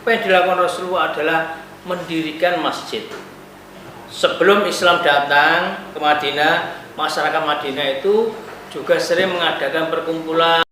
apa yang dilakukan Rasulullah adalah mendirikan masjid. Sebelum Islam datang ke Madinah, masyarakat Madinah itu juga sering mengadakan perkumpulan.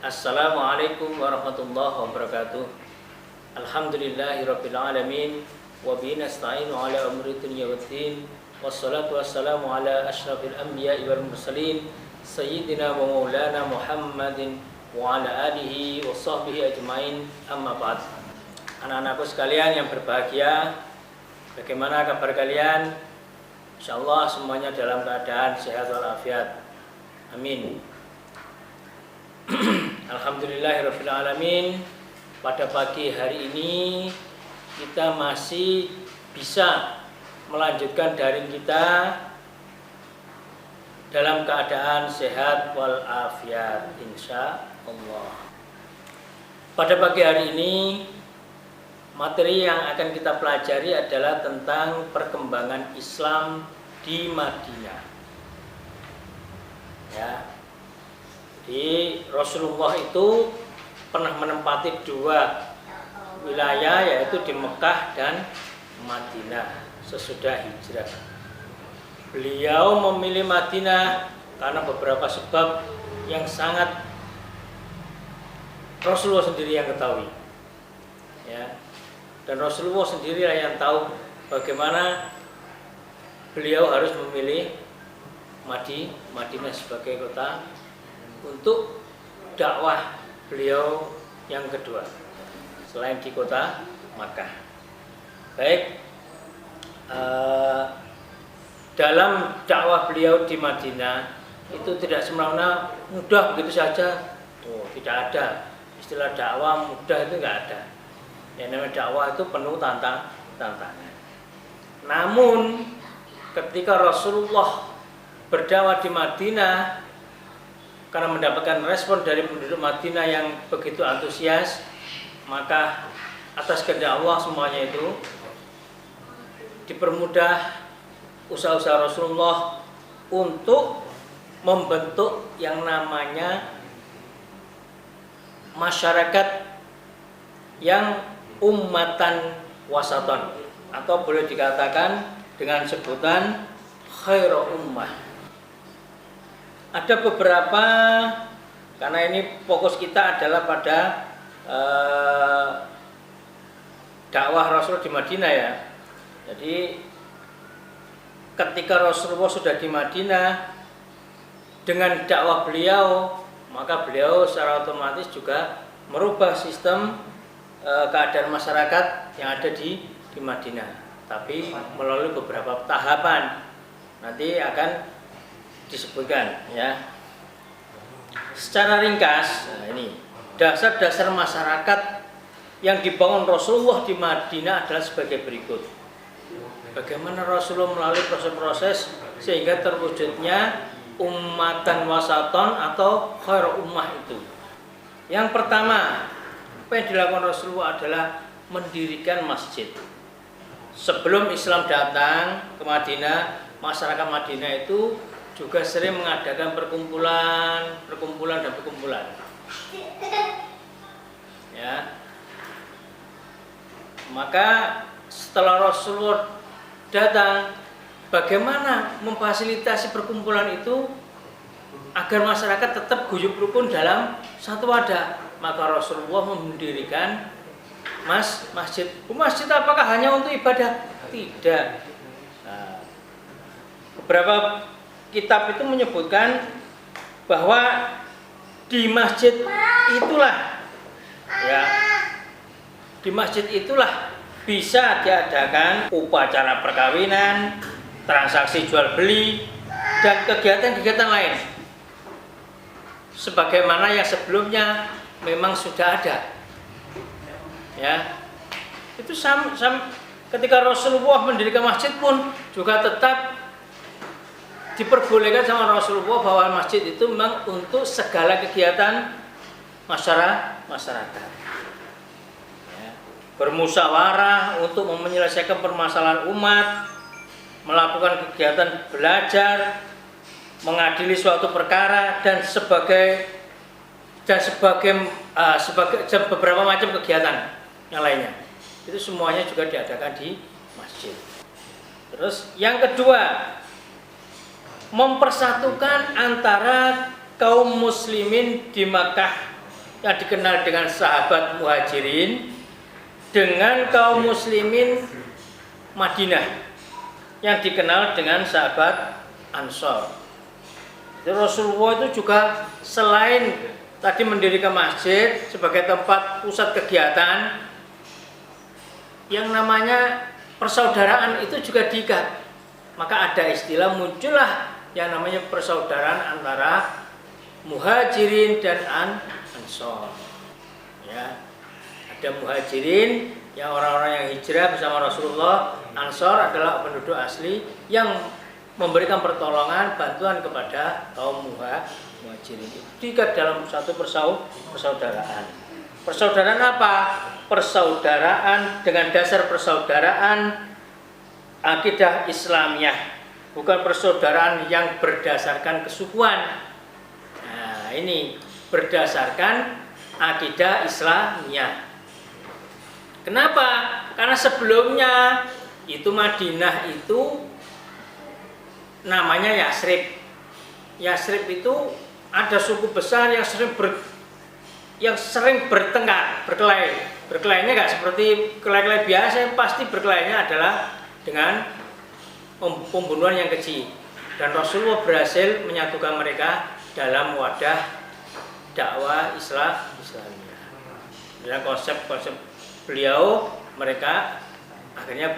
Assalamualaikum warahmatullahi wabarakatuh. Alhamdulillahirabbil alamin wa bihi nasta'inu ala umuri dunya waddin. Wassalatu wassalamu ala asyrafil anbiya'i wal mursalin sayyidina wa maulana Muhammadin wa ala alihi wa sahbihi ajmain. Amma ba'd. Anak-anakku sekalian yang berbahagia, bagaimana kabar kalian? Insyaallah semuanya dalam keadaan sehat walafiat. Amin. Alhamdulillahirabbil alamin. Pada pagi hari ini kita masih bisa melanjutkan daring kita dalam keadaan sehat walafiat insyaallah. Pada pagi hari ini materi yang akan kita pelajari adalah tentang perkembangan Islam di Madinah. Ya. Jadi Rasulullah itu pernah menempati dua wilayah, yaitu di Mekah dan Madinah sesudah hijrah. Beliau memilih Madinah karena beberapa sebab yang sangat Rasulullah sendiri yang ketahui. Ya. Dan Rasulullah sendirilah yang tahu bagaimana beliau harus memilih Madinah sebagai kota untuk dakwah beliau yang kedua selain di kota Makkah. Baik, dalam dakwah beliau di Madinah itu tidak semena-mena mudah begitu saja. Tidak ada istilah dakwah mudah, itu enggak ada. Yang namanya dakwah itu penuh tantangan. Namun ketika Rasulullah berdakwah di Madinah, karena mendapatkan respon dari penduduk Madinah yang begitu antusias, maka atas kehendak Allah semuanya itu dipermudah usaha-usaha Rasulullah untuk membentuk yang namanya masyarakat yang ummatan wasaton, atau boleh dikatakan dengan sebutan khairu ummah. Ada beberapa, karena ini fokus kita adalah pada dakwah Rasul di Madinah ya. Jadi ketika Rasulullah sudah di Madinah dengan dakwah beliau, maka beliau secara otomatis juga merubah sistem keadaan masyarakat yang ada di Madinah. Tapi melalui beberapa tahapan nanti akan disebutkan ya. Secara ringkas, ini dasar-dasar masyarakat yang dibangun Rasulullah di Madinah adalah sebagai berikut. Bagaimana Rasulullah melalui proses-proses sehingga terwujudnya ummatan wasaton atau khair ummah itu. Yang pertama, apa yang dilakukan Rasulullah adalah mendirikan masjid. Sebelum Islam datang ke Madinah, masyarakat Madinah itu juga sering mengadakan perkumpulan. Ya. Maka setelah Rasulullah datang, bagaimana memfasilitasi perkumpulan itu agar masyarakat tetap guyub rukun dalam satu wadah? Maka Rasulullah mendirikan masjid. Masjid apakah hanya untuk ibadah? Tidak. Nah, beberapa kitab itu menyebutkan bahwa di masjid itulah bisa diadakan upacara perkawinan, transaksi jual beli, dan kegiatan-kegiatan lain sebagaimana yang sebelumnya memang sudah ada. Ya, itu ketika Rasulullah mendirikan masjid pun juga tetap diperbolehkan sama Rasulullah bahwa masjid itu memang untuk segala kegiatan masyarakat. Ya. Bermusyawarah untuk menyelesaikan permasalahan umat, melakukan kegiatan belajar, mengadili suatu perkara dan beberapa macam kegiatan yang lainnya. Itu semuanya juga diadakan di masjid. Terus yang kedua, mempersatukan antara kaum muslimin di Makkah yang dikenal dengan sahabat Muhajirin dengan kaum muslimin Madinah yang dikenal dengan sahabat Ansor. Jadi Rasulullah itu juga selain tadi mendirikan masjid sebagai tempat pusat kegiatan, yang namanya persaudaraan itu juga diikat. Maka ada istilah, muncullah yang namanya persaudaraan antara Muhajirin dan Ansor. Ya, ada Muhajirin yang orang-orang yang hijrah bersama Rasulullah. Ansor adalah penduduk asli yang memberikan pertolongan, bantuan kepada kaum Muhajirin. Diikat dalam satu persaudaraan. Persaudaraan apa? Persaudaraan dengan dasar persaudaraan akidah Islamiyah, bukan persaudaraan yang berdasarkan kesukuan. Nah, ini berdasarkan akidah Islamiyah. Kenapa? Karena sebelumnya itu Madinah itu namanya Yasrib. Yasrib itu ada suku besar yang sering bertengkar, berkelahi. Berkelainya nggak seperti kelahi-kelahi biasa, pasti berkelainya adalah dengan pembunuhan yang keji. Dan Rasulullah berhasil menyatukan mereka dalam wadah dakwah Islamiyah. Dalam konsep-konsep beliau, mereka akhirnya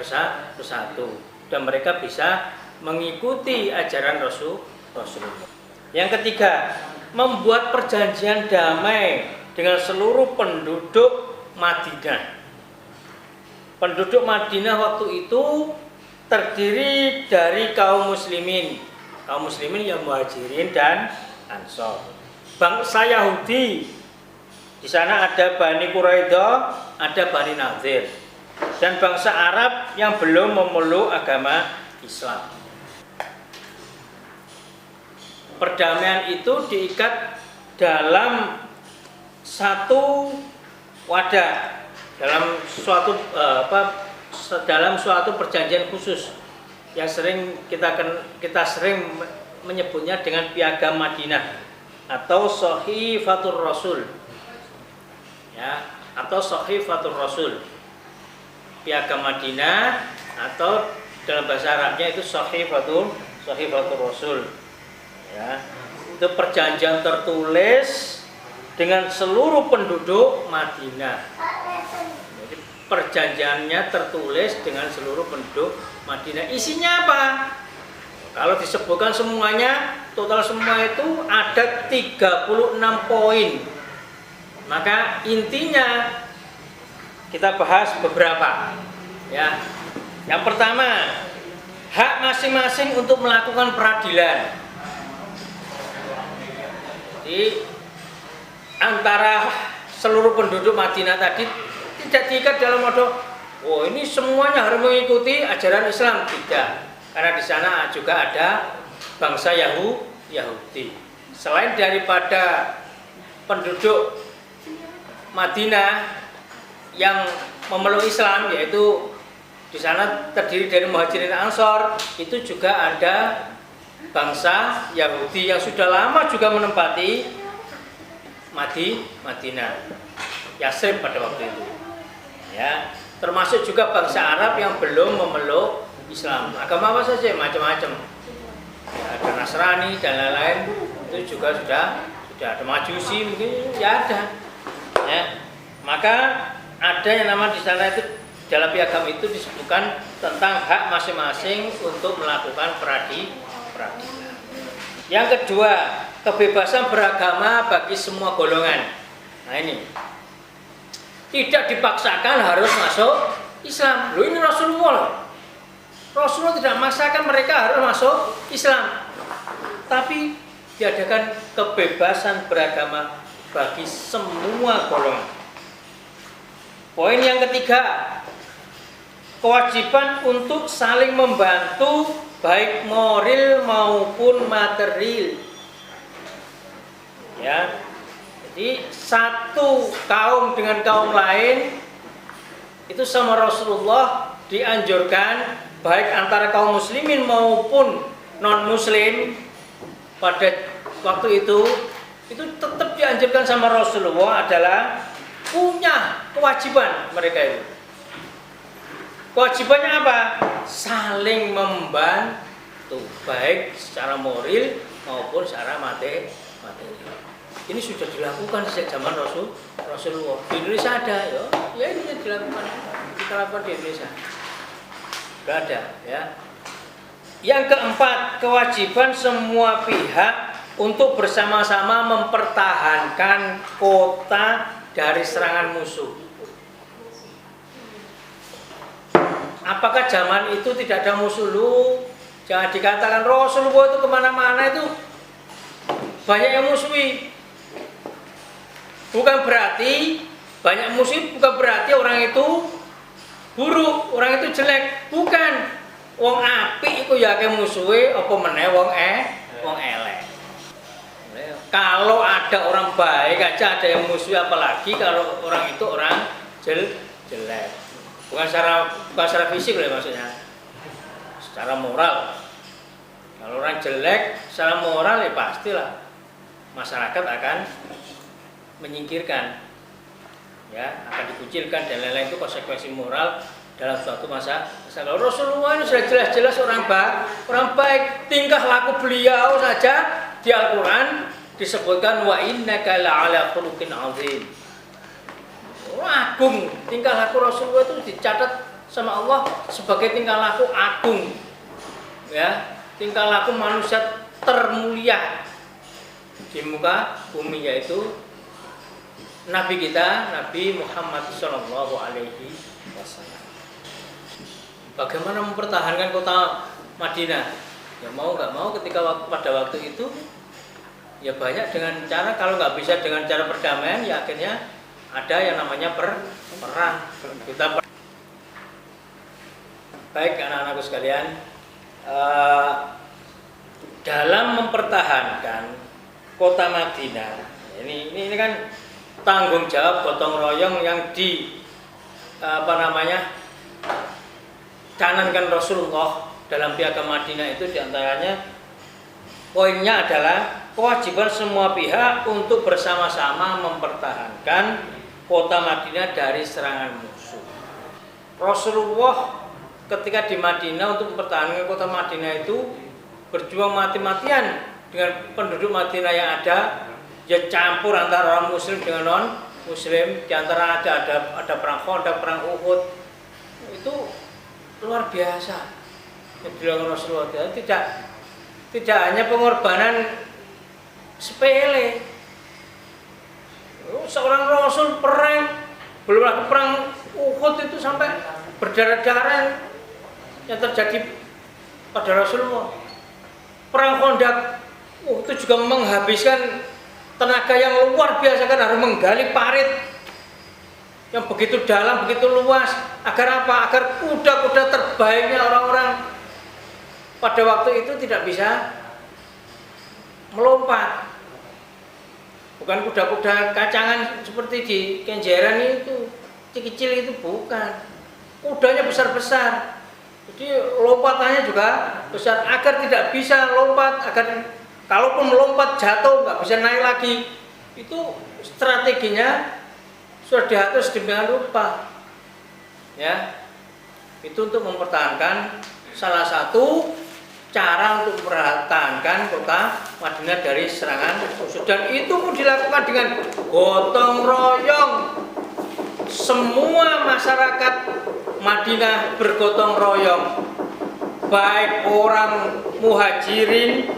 bersatu dan mereka bisa mengikuti ajaran Rasulullah. Yang ketiga, membuat perjanjian damai dengan seluruh penduduk Madinah. Penduduk Madinah waktu itu terdiri dari kaum muslimin yang Muhajirin dan Ansor. Bangsa Yahudi, di sana ada Bani Quraidah, ada Bani Nadir, dan bangsa Arab yang belum memeluk agama Islam. Perdamaian itu diikat dalam satu wadah, dalam suatu perjanjian khusus yang sering kita sering menyebutnya dengan Piagam Madinah atau Sahifatur Rasul. Ya, atau Sahifatur Rasul. Piagam Madinah atau dalam bahasa Arabnya itu Sahifatur Rasul. Ya, itu perjanjian tertulis dengan seluruh penduduk Madinah. Jadi perjanjiannya tertulis dengan seluruh penduduk Madinah. Isinya apa? Kalau disebutkan semuanya, total semua itu ada 36 poin. Maka intinya kita bahas beberapa. Ya. Yang pertama, hak masing-masing untuk melakukan peradilan. Jadi antara seluruh penduduk Madinah tadi tidak diikat dalam model, oh ini semuanya harus mengikuti ajaran Islam, tidak. Karena di sana juga ada bangsa Yahudi. Selain daripada penduduk Madinah yang memeluk Islam, yaitu di sana terdiri dari Muhajirin dan Ansor, itu juga ada bangsa Yahudi yang sudah lama juga menempati Madinah, Yasrib pada waktu itu. Ya, termasuk juga bangsa Arab yang belum memeluk Islam. Agama apa saja, macam-macam. Ya, ada Nasrani dan lain-lain, itu juga sudah ada Majusi mungkin ya ada. Ya, maka ada yang nama di sana itu dalam piagam itu disebutkan tentang hak masing-masing untuk melakukan peradilan. Yang kedua, kebebasan beragama bagi semua golongan. Nah ini tidak dipaksakan harus masuk Islam. Loh ini Rasulullah tidak memaksakan mereka harus masuk Islam. tapi diadakan kebebasan beragama bagi semua golongan. Poin yang ketiga, kewajiban untuk saling membantu baik moral maupun material. Ya. Jadi satu kaum dengan kaum lain itu sama Rasulullah dianjurkan baik antara kaum muslimin maupun non muslim pada waktu itu tetap dianjurkan sama Rasulullah adalah punya kewajiban mereka itu. Kewajibannya apa? Saling membantu baik secara moral maupun secara materi. Ini sudah dilakukan sejak zaman Rasulullah. Di Indonesia ada, ya ini dilakukan, kita lakukan di Indonesia. Tidak ada, ya. Yang keempat, kewajiban semua pihak untuk bersama-sama mempertahankan kota dari serangan musuh. Apakah zaman itu tidak ada musuh? Jangan dikatakan Rasulullah itu kemana-mana itu banyak yang musuhi. Bukan berarti banyak musuh, bukan berarti orang itu buruk, orang itu jelek. Bukan. Wong apik iku ya akeh musuhe, apa meneh wong elek. Kalau ada orang baik aja ada yang musuhi, apalagi kalau orang itu orang jelek. Bukan secara fisik loh maksudnya. Secara moral. Kalau orang jelek secara moral ya pastilah masyarakat akan menyingkirkan, ya, akan dikucilkan dan lain-lain. Itu konsekuensi moral dalam suatu masa. Kalau Rasulullah ini sudah jelas-jelas orang baik, tingkah laku beliau saja di Al-Quran disebutkan wa innaka la'ala khuluqin azim. Agung, tingkah laku Rasulullah itu dicatat sama Allah sebagai tingkah laku agung, ya, tingkah laku manusia termulia di muka bumi, yaitu Nabi kita, Nabi Muhammad Shallallahu Alaihi Wasallam. Bagaimana mempertahankan kota Madinah? Ya mau nggak mau ketika pada waktu itu ya banyak dengan cara, kalau nggak bisa dengan cara perdamaian ya akhirnya ada yang namanya perang. Baik anak-anakku sekalian, dalam mempertahankan kota Madinah ini kan tanggung jawab gotong royong yang canankan Rasulullah dalam piagam Madinah. Itu diantaranya poinnya adalah kewajiban semua pihak untuk bersama-sama mempertahankan kota Madinah dari serangan musuh. Rasulullah ketika di Madinah untuk mempertahankan kota Madinah itu berjuang mati-matian dengan penduduk Madinah yang ada. Ya campur antara orang muslim dengan non muslim, di antara ada perang Khandaq, perang Uhud. Itu luar biasa yang dilakukan Rasulullah. Tidak hanya pengorbanan sepele. Seorang Rasul perang, belum lagi perang Uhud itu sampai berdarah-darah yang terjadi pada Rasulullah. Perang Khandaq itu juga menghabiskan tenaga yang luar biasa, kan harus menggali parit yang begitu dalam, begitu luas. Agar apa? Agar kuda-kuda terbaiknya orang-orang pada waktu itu tidak bisa melompat. Bukan kuda-kuda kacangan seperti di Kenjeran itu, kecil-kecil itu bukan. Kudanya besar-besar. Jadi lompatannya juga besar agar tidak bisa lompat, agar kalaupun melompat jatuh nggak bisa naik lagi. Itu strateginya sudah diatur sedemikian rupa, ya. Itu untuk mempertahankan, salah satu cara untuk mempertahankan kota Madinah dari serangan musuh. Dan itu pun dilakukan dengan gotong royong. Semua masyarakat Madinah bergotong royong, baik orang muhajirin,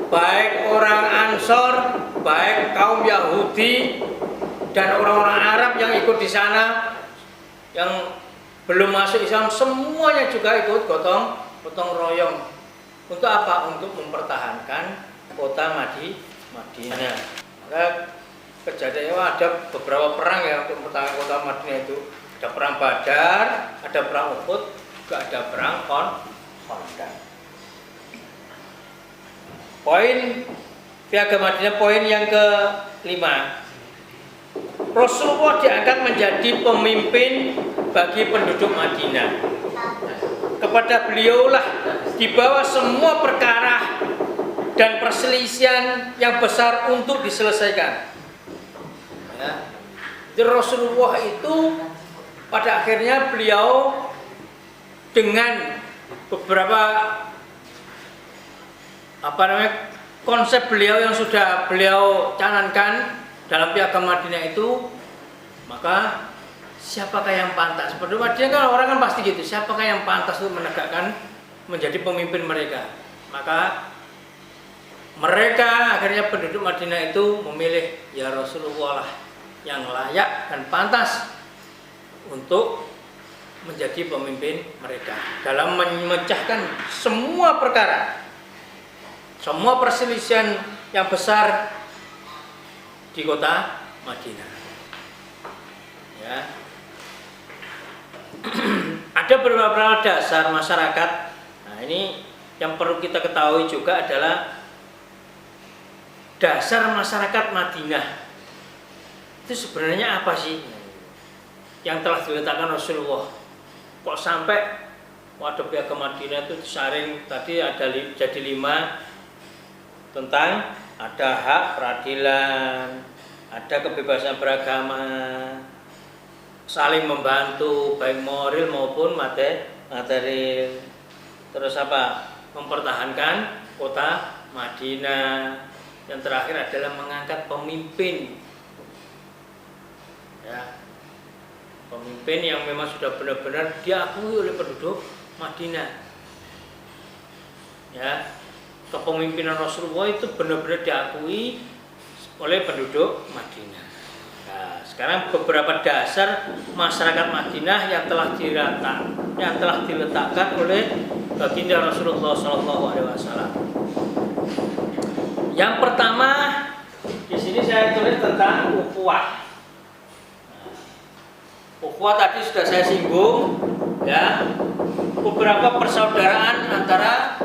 baik orang Ansor, baik kaum Yahudi dan orang-orang Arab yang ikut di sana, yang belum masuk Islam, semuanya juga ikut gotong royong. Untuk apa? Untuk mempertahankan kota Madinah. Maka kejadiannya ada beberapa perang ya untuk mempertahankan kota Madinah itu. Ada perang Badar, ada perang Uhud, juga ada perang Khandaq. Poin Piagam Madinah, poin yang kelima. Rasulullah diangkat menjadi pemimpin bagi penduduk Madinah. Kepada beliaulah dibawa semua perkara dan perselisihan yang besar untuk diselesaikan. Ya. Jadi Rasulullah itu pada akhirnya beliau dengan beberapa konsep beliau yang sudah beliau canangkan dalam Piagam Madinah itu, maka siapakah yang pantas? Pada Madinah kan orang kan pasti gitu, siapakah yang pantas untuk menegakkan menjadi pemimpin mereka? Maka mereka akhirnya penduduk Madinah itu memilih ya Rasulullah lah yang layak dan pantas untuk menjadi pemimpin mereka dalam memecahkan semua perkara, semua perselisihan yang besar di kota Madinah. Ya. Ada beberapa dasar masyarakat. Nah, ini yang perlu kita ketahui juga adalah dasar masyarakat Madinah. Itu sebenarnya apa sih yang telah diletakkan Rasulullah? Kok sampai wadah Piagam Madinah itu disaring tadi ada jadi 5 tentang ada hak peradilan, ada kebebasan beragama, saling membantu baik moral maupun material. Terus apa? Mempertahankan kota Madinah. Yang terakhir adalah mengangkat pemimpin. Ya. Pemimpin yang memang sudah benar-benar diakui oleh penduduk Madinah. Ya. Kepemimpinan Rasulullah itu benar-benar diakui oleh penduduk Madinah. Nah, sekarang beberapa dasar masyarakat Madinah yang telah diletakkan oleh baginda Rasulullah SAW. Yang pertama di sini saya tulis tentang ukhuwah. Ukhuwah tadi sudah saya singgung, ya, beberapa persaudaraan antara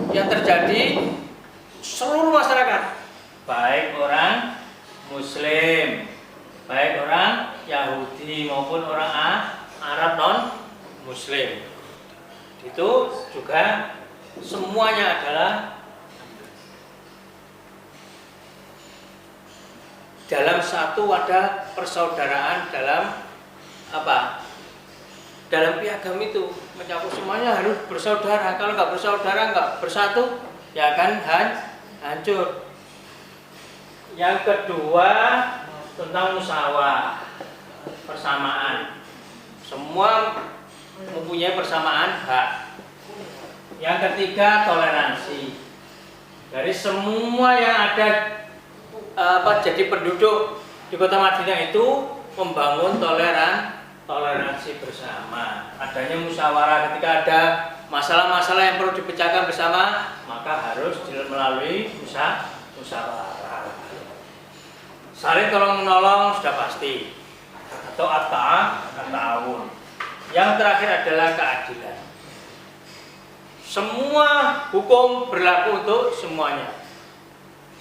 yang terjadi seluruh masyarakat, baik orang Muslim, baik orang Yahudi maupun orang Arab non Muslim. Itu juga semuanya adalah dalam satu wadah persaudaraan dalam apa? Dalam piagam itu mencakup semuanya harus bersaudara. Kalau nggak bersaudara, nggak bersatu, ya akan hancur. Yang kedua tentang musyawarah, persamaan. Semua mempunyai persamaan hak. Yang ketiga toleransi. Dari semua yang ada jadi penduduk di kota Madinah itu membangun toleransi bersama. Adanya musyawarah ketika ada masalah-masalah yang perlu dipecahkan bersama, maka harus melalui musyawarah. Saling tolong menolong sudah pasti, atau at-ta'awun. Yang terakhir adalah keadilan. Semua hukum berlaku untuk semuanya.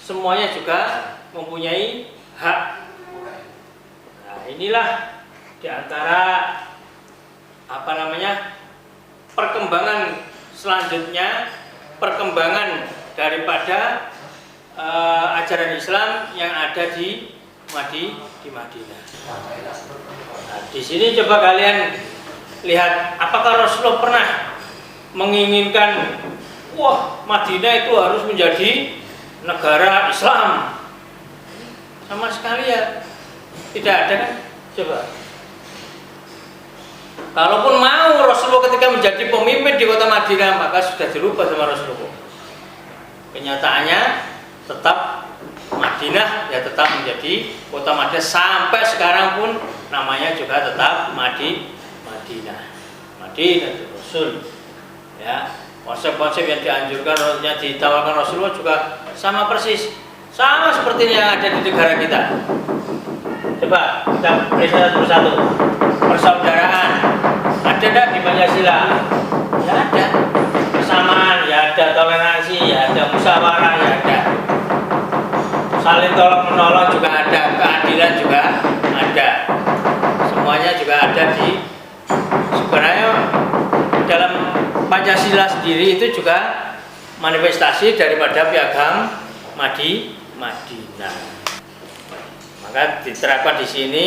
Semuanya juga mempunyai hak. Nah, inilah di antara perkembangan selanjutnya, perkembangan daripada ajaran Islam yang ada di Madinah. Nah, di sini coba kalian lihat, apakah Rasulullah pernah menginginkan Madinah itu harus menjadi negara Islam? Sama sekali ya tidak ada kan? Coba. Kalaupun mau Rasulullah ketika menjadi pemimpin di kota Madinah, maka sudah dirubah sama Rasulullah. Kenyataannya tetap Madinah ya tetap menjadi kota Madinah sampai sekarang pun namanya juga tetap Madinah. Madinah itu Rasul. Ya, Konsep-konsep yang dianjurkan, yang ditawarkan Rasulullah juga sama persis, sama seperti yang ada di negara kita. Coba kita periksa satu persatu. Persaudaraan ada tidak di Pancasila? Ya ada. Kesamaan, ya ada. Toleransi, ya ada. Musyawarah, ya ada. Saling tolong menolong juga ada. Keadilan juga ada. Semuanya juga ada di sebenarnya dalam Pancasila sendiri itu juga manifestasi daripada Piagam Madinah. Maka diterapkan di sini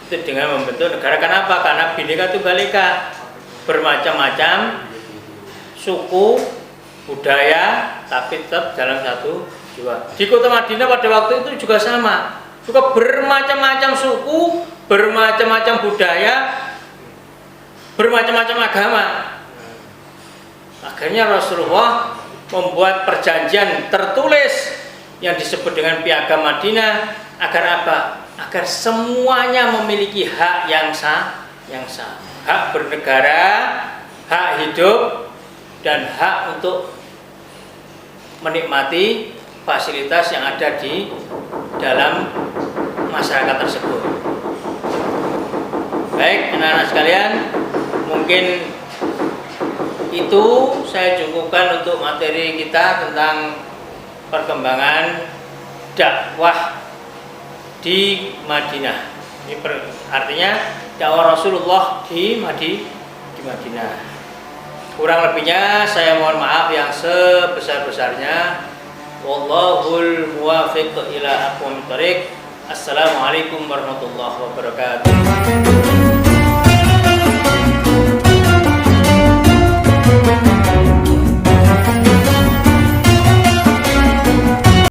itu dengan membentuk negara. Kenapa? Karena Bhinneka Tunggal Ika, bermacam-macam suku, budaya, tapi tetap dalam satu jiwa. Di kota Madinah pada waktu itu juga sama, juga bermacam-macam suku, bermacam-macam budaya, bermacam-macam agama. Akhirnya Rasulullah membuat perjanjian tertulis yang disebut dengan Piagam Madinah agar apa? Agar semuanya memiliki hak yang sama. Hak bernegara, hak hidup, dan hak untuk menikmati fasilitas yang ada di dalam masyarakat tersebut. Baik, anak-anak sekalian, mungkin itu saya cukupkan untuk materi kita tentang perkembangan dakwah di Madinah. Ini artinya dakwah Rasulullah di Madinah. Kurang lebihnya saya mohon maaf yang sebesar-besarnya. Wallahul muwaffiq ila aqwamit thoriq. Assalamualaikum warahmatullahi wabarakatuh.